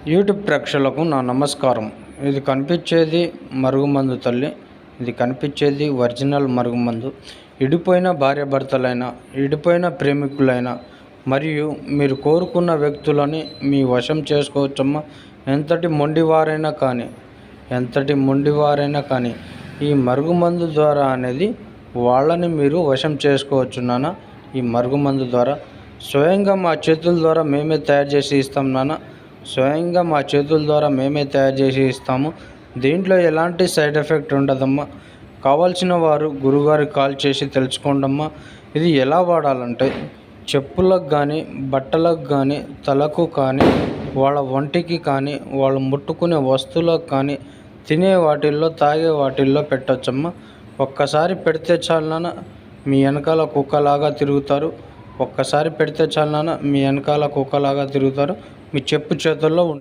YouTube ప్రేక్షకులకు నా నమస్కారం. ఇది కనిపించేది మరుగుమందు తల్లి. ఇది కనిపించేది ఒరిజినల్ మరుగుమందు. ఇడిపోయిన భార్యాభర్తలైన, ఇడిపోయిన ప్రేమికులైన మరియు మీరు కోరుకున్న వ్యక్తులని మీ వశం చేసుకోవచ్చమ్మా. ఎంతటి మొండివారైనా కానీ ఈ మరుగుమందు ద్వారా అనేది వాళ్ళని మీరు వశం చేసుకోవచ్చు నాన్న. ఈ మరుగుమందు ద్వారా స్వయంగా మా చేతుల ద్వారా మేమే తయారు చేసి ఇస్తాం నాన్న. స్వయంగా మా చేతుల ద్వారా మేమే తయారు చేసి ఇస్తాము. దీంట్లో ఎలాంటి సైడ్ ఎఫెక్ట్ ఉండదమ్మా. కావాల్సిన వారు గురుగారికి కాల్ చేసి తెలుసుకోండమ్మా. ఇది ఎలా వాడాలంటే చెప్పులకు కానీ, బట్టలకు కానీ, తలకు కానీ, వాళ్ళ ఒంటికి కానీ, వాళ్ళు ముట్టుకునే వస్తువులకు కానీ, తినే వాటిల్లో, తాగే వాటిల్లో పెట్టొచ్చమ్మా. ఒక్కసారి పెడితే చాలు నాన్న, మీ వెనకాల కుక్కలాగా తిరుగుతారు. ఒక్కసారి పెడితే చాలు నాన్న, మీ వెనకాల కుక్కలాగా తిరుగుతారు. మీ చెప్పు చేతుల్లో